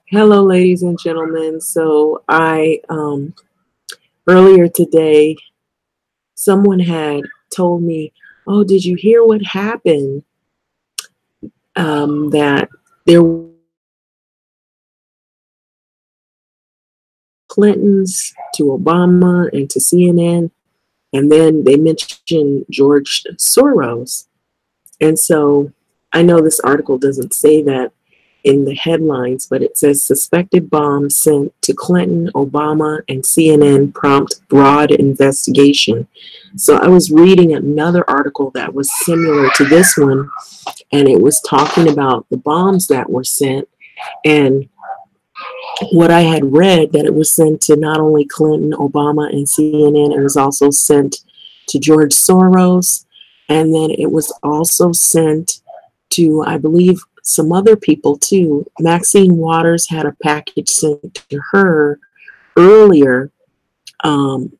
Hello, ladies and gentlemen. So I earlier today, someone had told me, "Oh, did you hear what happened? That there were Clintons to Obama and to CNN, and then they mentioned George Soros." And so I know this article doesn't say that in the headlines, but it says suspected bomb sent to Clinton, Obama, and CNN prompt broad investigation. So I was reading another article that was similar to this one, and it was talking about the bombs that were sent. And what I had read, that it was sent to not only Clinton, Obama, and CNN, it was also sent to George Soros, and then it was also sent to, I believe, some other people too. Maxine Waters had a package sent to her earlier, um,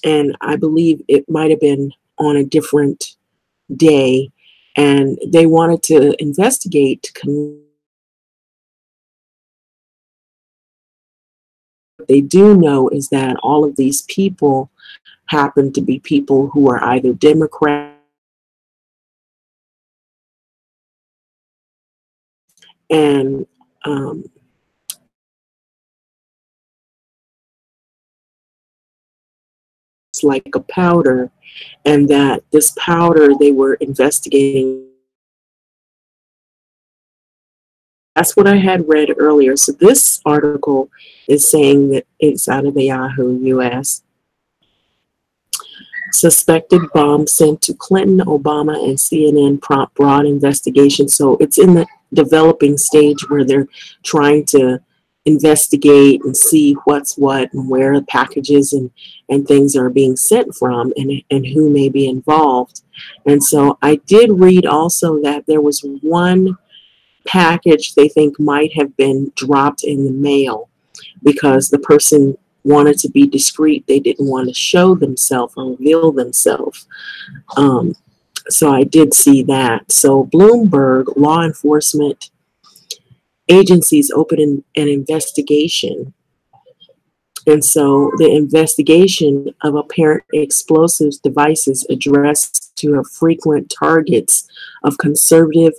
and I believe it might have been on a different day, and they wanted to investigate. What they do know is that all of these people happen to be people who are either Democrat and it's like a powder, and that this powder they were investigating. That's what I had read earlier. So this article is saying that it's out of the Yahoo US. Suspected bomb sent to Clinton, Obama, and CNN prompt broad investigation. So it's in the developing stage where they're trying to investigate and see what's what and where the packages and things are being sent from, and who may be involved. And so I did read also that there was one package they think might have been dropped in the mail because the person wanted to be discreet. They didn't want to show themselves or reveal themselves. So I did see that. So Bloomberg, law enforcement agencies opened an investigation. And so the investigation of apparent explosives devices addressed to have frequent targets of conservative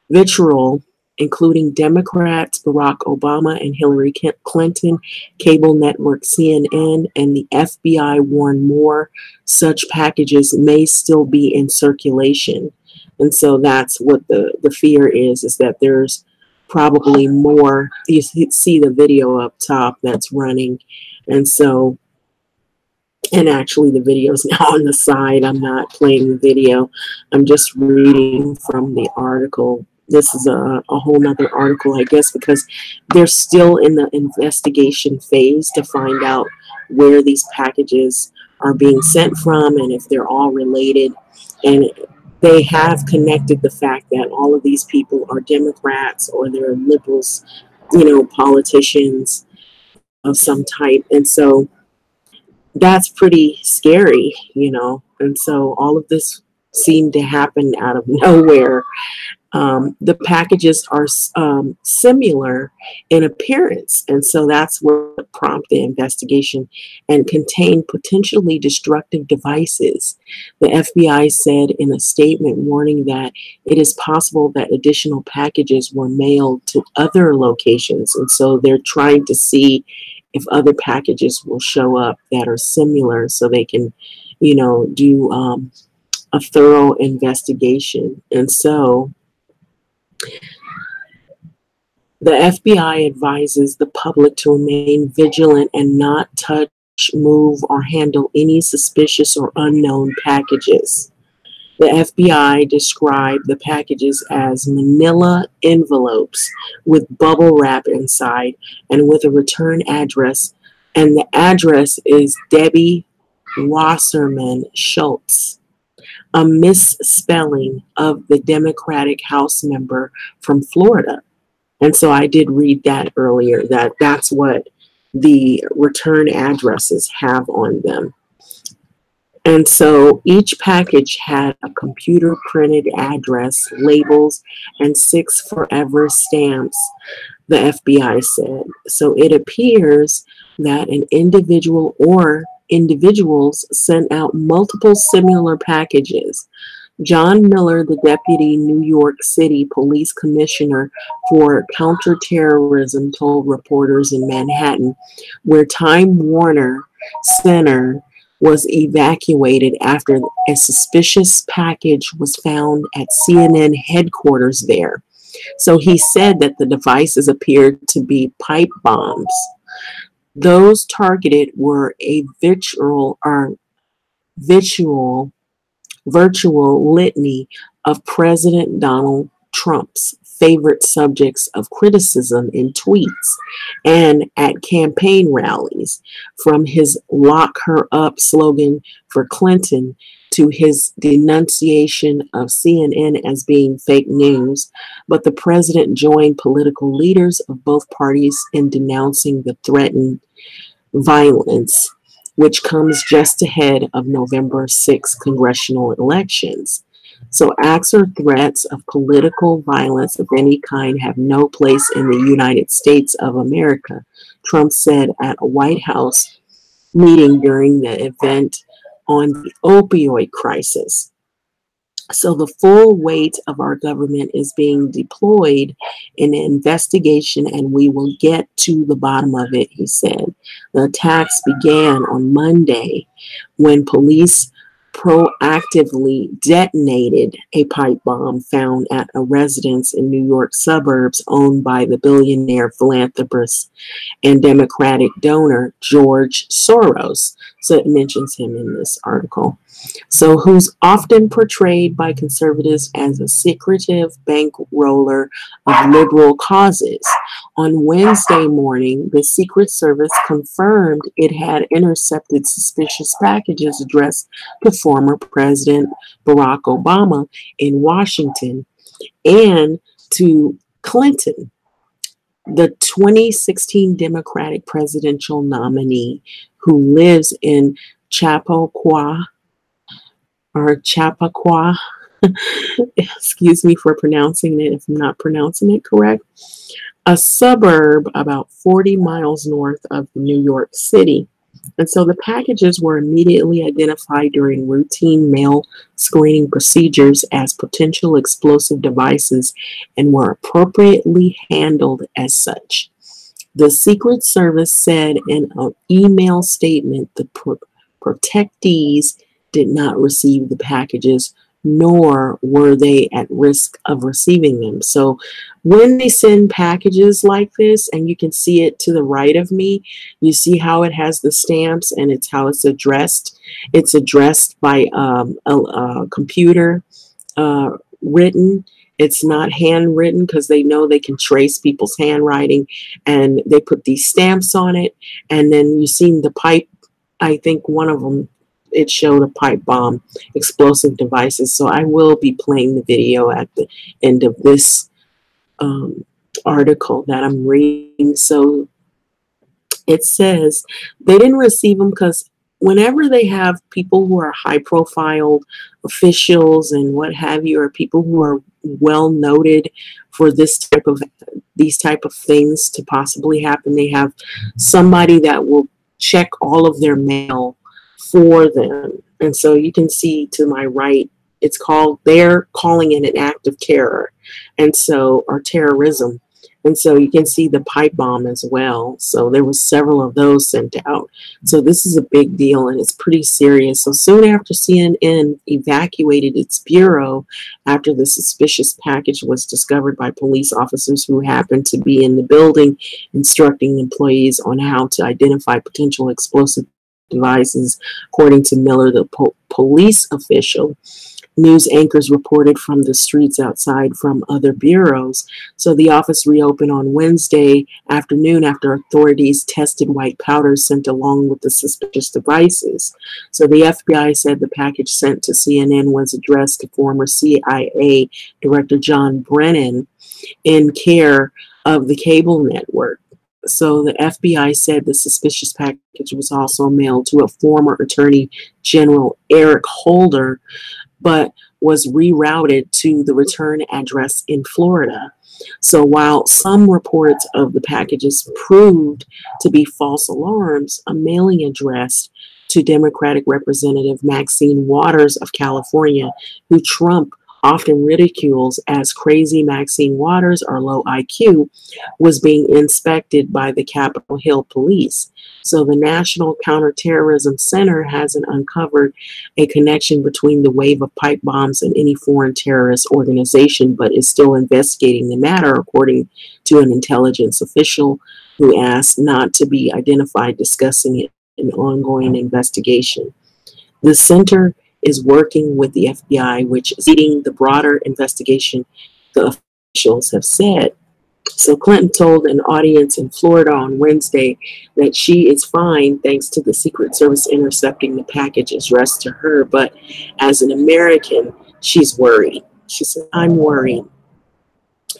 vitriol, including Democrats, Barack Obama and Hillary Clinton, cable network CNN, and the FBI warned more such packages may still be in circulation. And so that's what the fear is that there's probably more. You see the video up top that's running. And so, and actually the video is now on the side. I'm not playing the video. I'm just reading from the article. This is a whole nother article, I guess, because they're still in the investigation phase to find out where these packages are being sent from and if they're all related. And they have connected the fact that all of these people are Democrats or they're liberals, politicians of some type. And so that's pretty scary. And so all of this seemed to happen out of nowhere. The packages are similar in appearance, and so that's what prompted the investigation, and contain potentially destructive devices. The FBI said in a statement warning that it is possible that additional packages were mailed to other locations, and so they're trying to see if other packages will show up that are similar so they can, do a thorough investigation. And so the FBI advises the public to remain vigilant and not touch, move, or handle any suspicious or unknown packages. The FBI described the packages as manila envelopes with bubble wrap inside and with a return address. And the address is Debbie Wasserman Schultz, a misspelling of the Democratic House member from Florida. And so I did read that earlier, that that's what the return addresses have on them. And so each package had a computer printed address, labels, and 6 forever stamps the FBI said. So it appears that an individual or individuals sent out multiple similar packages. John Miller, the deputy New York City police commissioner for counterterrorism, told reporters in Manhattan, where Time Warner Center was evacuated after a suspicious package was found at CNN headquarters there. So he said that the devices appeared to be pipe bombs. Those targeted were a virtual litany of President Donald Trump's favorite subjects of criticism in tweets and at campaign rallies, from his "Lock Her Up" slogan for Clinton to his denunciation of CNN as being fake news. But the president joined political leaders of both parties in denouncing the threatened violence, which comes just ahead of November 6 congressional elections. So acts or threats of political violence of any kind have no place in the United States of America, Trump said at a White House meeting during the event on the opioid crisis. So the full weight of our government is being deployed in an investigation, and we will get to the bottom of it, he said. The attacks began on Monday when police proactively detonated a pipe bomb found at a residence in New York suburbs owned by the billionaire philanthropist and Democratic donor George Soros. So it mentions him in this article. So who's often portrayed by conservatives as a secretive bankroller of liberal causes. On Wednesday morning, the Secret Service confirmed it had intercepted suspicious packages addressed to former President Barack Obama in Washington and to Clinton, the 2016 Democratic presidential nominee who lives in Chappaqua, excuse me for pronouncing it if I'm not pronouncing it correct, a suburb about 40 miles north of New York City. And so the packages were immediately identified during routine mail screening procedures as potential explosive devices and were appropriately handled as such. The Secret Service said in an email statement the protectees did not receive the packages, nor were they at risk of receiving them. So when they send packages like this, and you can see it to the right of me, you see how it has the stamps and it's how it's addressed. It's addressed by a computer written. It's not handwritten because they know they can trace people's handwriting, and they put these stamps on it. And then you see the pipe, I think one of them, it showed a pipe bomb, explosive devices. So I will be playing the video at the end of this article that I'm reading. So it says they didn't receive them because whenever they have people who are high profile officials and what have you, or people who are well noted for these type of things to possibly happen, they have somebody that will check all of their mail for them. And so you can see to my right, they're calling it an act of terror, and so, or terrorism. And so you can see the pipe bomb as well. So there were several of those sent out. So this is a big deal, and it's pretty serious. So soon after CNN evacuated its bureau after the suspicious package was discovered by police officers who happened to be in the building, instructing employees on how to identify potential explosive devices, according to Miller, the police official. News anchors reported from the streets outside from other bureaus. So the office reopened on Wednesday afternoon after authorities tested white powder sent along with the suspicious devices. So the FBI said the package sent to CNN was addressed to former CIA Director John Brennan in care of the cable network. So the FBI said the suspicious package was also mailed to a former Attorney General Eric Holder, but was rerouted to the return address in Florida. So while some reports of the packages proved to be false alarms, a mailing address to Democratic Representative Maxine Waters of California, who Trump often ridicules as crazy Maxine Waters or low IQ, was being inspected by the Capitol Hill police. So the National Counterterrorism Center hasn't uncovered a connection between the wave of pipe bombs and any foreign terrorist organization, but is still investigating the matter, according to an intelligence official who asked not to be identified, discussing it in an ongoing investigation. The center is working with the FBI, which is leading the broader investigation, the officials have said. So Clinton told an audience in Florida on Wednesday that she is fine thanks to the Secret Service intercepting the package addressed to her. But as an American, she's worried. She said, I'm worried.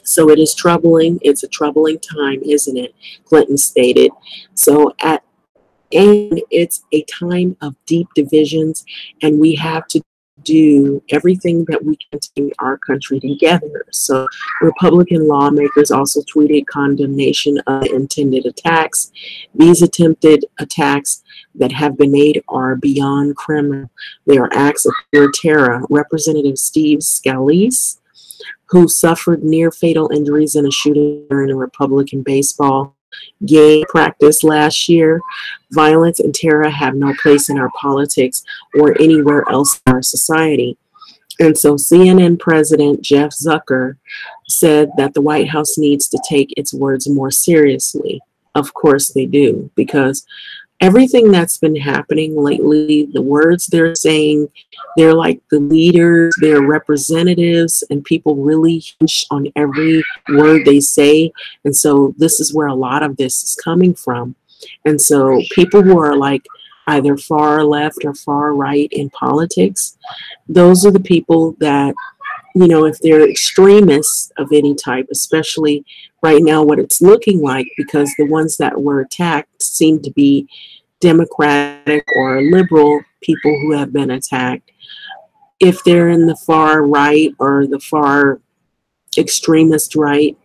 So it is troubling. It's a troubling time, isn't it? Clinton stated. And it's a time of deep divisions, and we have to do everything that we can to bring our country together. So Republican lawmakers also tweeted condemnation of the intended attacks. These attempted attacks that have been made are beyond criminal. They are acts of pure terror. Representative Steve Scalise, who suffered near fatal injuries in a shooting during a Republican baseball game practice last year. Violence and terror have no place in our politics or anywhere else in our society. And so CNN President Jeff Zucker said that the White House needs to take its words more seriously. Of course they do, because everything that's been happening lately, the words they're saying, they're like the leaders, they're representatives, and people really hinge on every word they say. And so this is where a lot of this is coming from. And so people who are like either far left or far right in politics, those are the people that, you know, if they're extremists of any type, especially right now what it's looking like, because the ones that were attacked seem to be Democratic or liberal people who have been attacked. If they're in the far right or the far extremist right,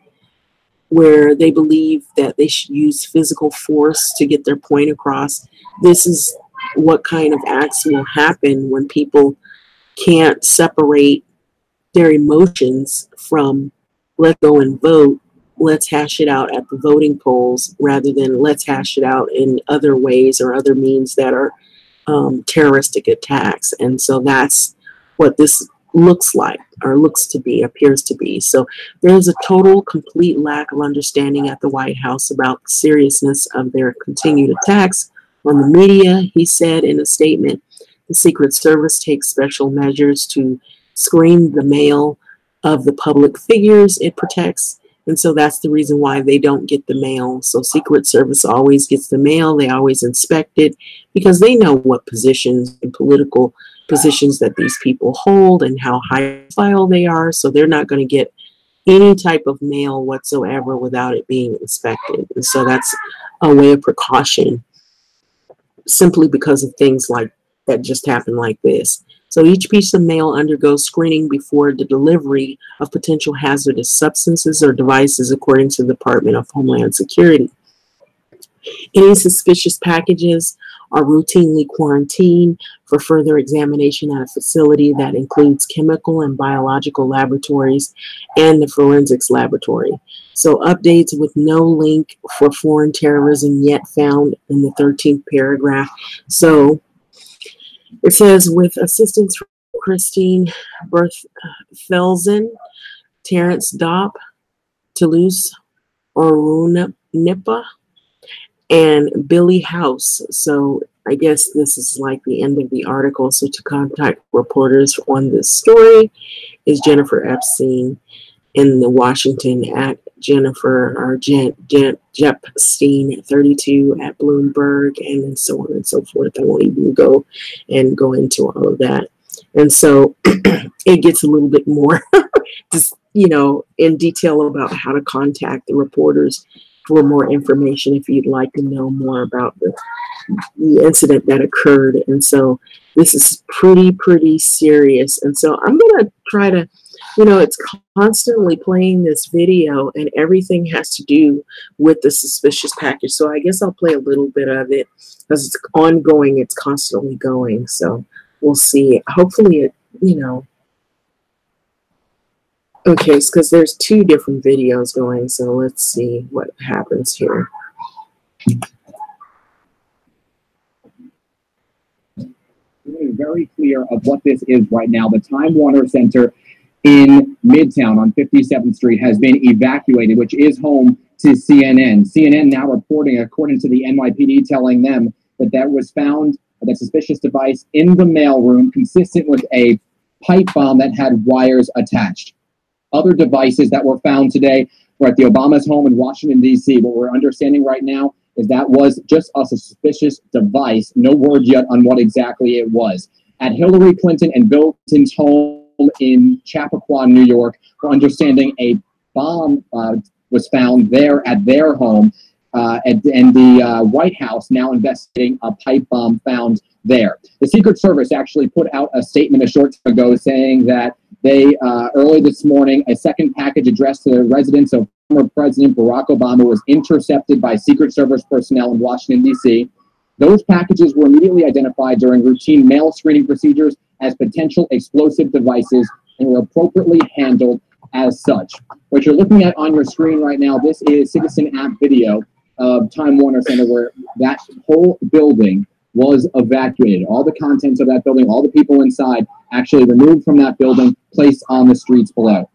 where they believe that they should use physical force to get their point across, this is what kind of acts will happen when people can't separate their emotions from let's go and vote, let's hash it out at the voting polls, rather than let's hash it out in other ways or other means that are terroristic attacks. And so that's what this looks like, or looks to be, appears to be. So there's a total, complete lack of understanding at the White House about the seriousness of their continued attacks on the media. He said in a statement, the Secret Service takes special measures to screen the mail of the public figures it protects. And so that's the reason why they don't get the mail. So Secret Service always gets the mail. They always inspect it because they know what positions and political positions that these people hold and how high profile they are. So they're not going to get any type of mail whatsoever without it being inspected. And so that's a way of precaution, simply because of things like that just happen like this. So each piece of mail undergoes screening before the delivery of potential hazardous substances or devices, according to the Department of Homeland Security. Any suspicious packages are routinely quarantined for further examination at a facility that includes chemical and biological laboratories and the forensics laboratory. So updates with no link for foreign terrorism yet found in the 13th paragraph. So it says, with assistance from Christine Berthfelsen, Terrence Dopp, Toulouse Orunipa, and Billy House. So I guess this is like the end of the article. So to contact reporters on this story is Jennifer Epstein in the Washington at Jennifer or Jepstein 32 at Bloomberg, and so on and so forth. I won't even go into all of that. And so it gets a little bit more just, you know, in detail about how to contact the reporters for more information if you'd like to know more about the incident that occurred. And so this is pretty serious. And so I'm going to try to, it's constantly playing this video and everything has to do with the suspicious package. So I guess I'll play a little bit of it because it's ongoing. It's constantly going. So we'll see. Hopefully it, okay, because there's 2 different videos going. So let's see what happens here. Very clear of what this is right now. The Time Warner Center in Midtown on 57th Street has been evacuated, which is home to CNN. CNN now reporting, according to the NYPD, telling them that there was found that suspicious device in the mailroom consistent with a pipe bomb that had wires attached. Other devices that were found today were at the Obama's home in Washington, D.C. What we're understanding right now is that was just a suspicious device. No word yet on what exactly it was. At Hillary Clinton and Bill Clinton's home in Chappaqua, New York, we're understanding a bomb was found there at their home, and the White House now investigating a pipe bomb found there. The Secret Service actually put out a statement a short time ago saying that they, early this morning, a second package addressed to the residence of former President Barack Obama was intercepted by Secret Service personnel in Washington, D.C. Those packages were immediately identified during routine mail screening procedures as potential explosive devices and were appropriately handled as such. What you're looking at on your screen right now, this is Citizen App video of Time Warner Center, where that whole building was evacuated. All the contents of that building, all the people inside, actually removed from that building, placed on the streets below.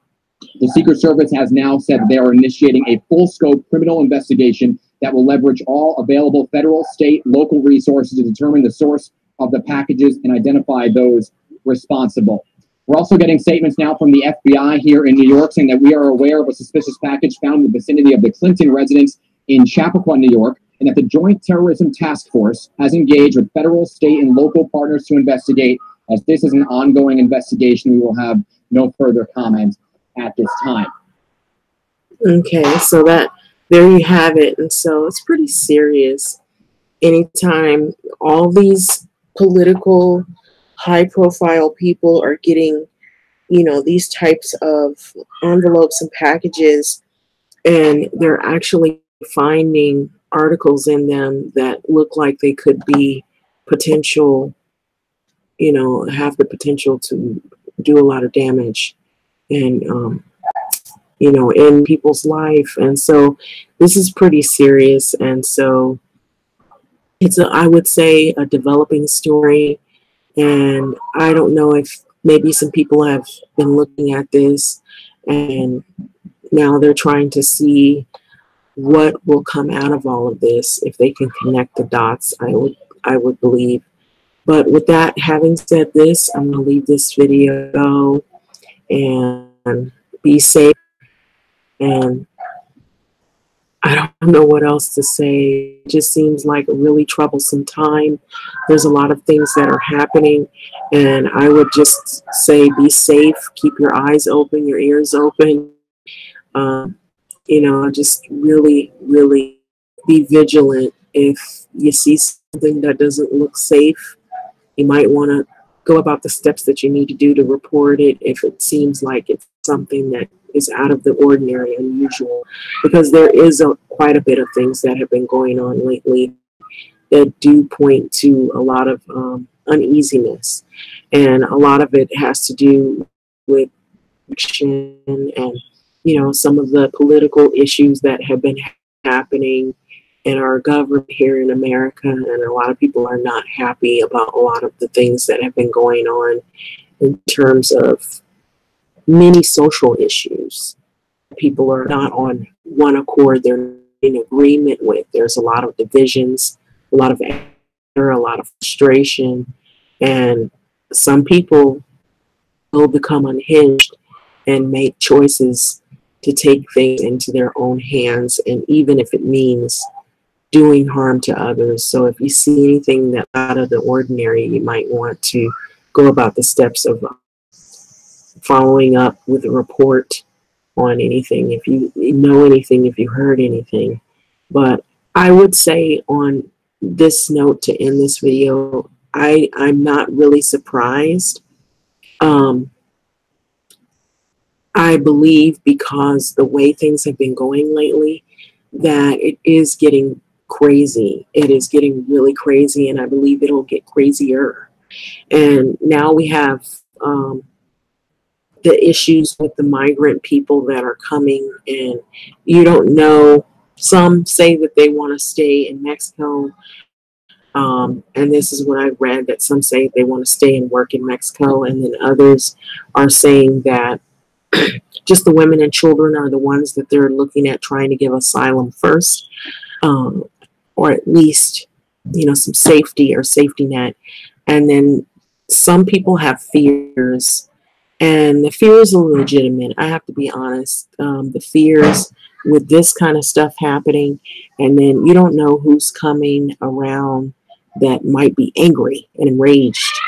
The Secret Service has now said they are initiating a full-scope criminal investigation that will leverage all available federal, state, local resources to determine the source of the packages and identify those responsible. We're also getting statements now from the FBI here in New York saying that we are aware of a suspicious package found in the vicinity of the Clinton residence in Chappaqua, New York, and that the Joint Terrorism Task Force has engaged with federal, state, and local partners to investigate. As this is an ongoing investigation, we will have no further comment at this time. Okay, so there you have it. And so it's pretty serious. Anytime all these political, high-profile people are getting, these types of envelopes and packages, and they're actually finding articles in them that look like they could be potential, have the potential to do a lot of damage and, in people's life. And so this is pretty serious. And so it's, I would say, a developing story. And I don't know if maybe some people have been looking at this and now they're trying to see what will come out of all of this, if they can connect the dots, I would believe. But with that, having said this, I'm going to leave this video and be safe. And I don't know what else to say. It just seems like a really troublesome time. There's a lot of things that are happening. And I would just say be safe. Keep your eyes open, your ears open. Just really, really be vigilant. If you see something that doesn't look safe, you might want to go about the steps that you need to do to report it if it seems like it's something that is out of the ordinary, unusual, because there is quite a bit of things that have been going on lately that do point to a lot of uneasiness, and a lot of it has to do with action and some of the political issues that have been happening in our government here in America, and a lot of people are not happy about a lot of the things that have been going on in terms of many social issues. People are not on one accord, they're in agreement with. There's a lot of divisions, a lot of anger, a lot of frustration, and some people will become unhinged and make choices to take things into their own hands, and even if it means doing harm to others. So if you see anything that's out of the ordinary, you might want to go about the steps of following up with a report on anything, if you know anything, if you heard anything. But I would say on this note, to end this video, I'm not really surprised. I believe because the way things have been going lately, that it is getting crazy. It is getting really crazy, and I believe it'll get crazier. And now we have the issues with the migrant people that are coming, and you don't know. Some say that they want to stay in Mexico, and this is what I read, that some say they want to stay and work in Mexico, and then others are saying that just the women and children are the ones that they're looking at trying to give asylum first, um, or at least, some safety or safety net. And then some people have fears, and the fears are legitimate. I have to be honest. The fears with this kind of stuff happening, and then you don't know who's coming around that might be angry and enraged.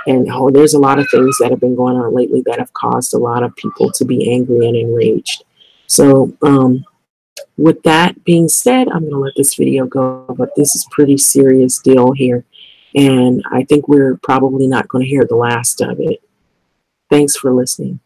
And there's a lot of things that have been going on lately that have caused a lot of people to be angry and enraged. So with that being said, I'm going to let this video go, but this is pretty serious deal here. And I think we're probably not going to hear the last of it. Thanks for listening.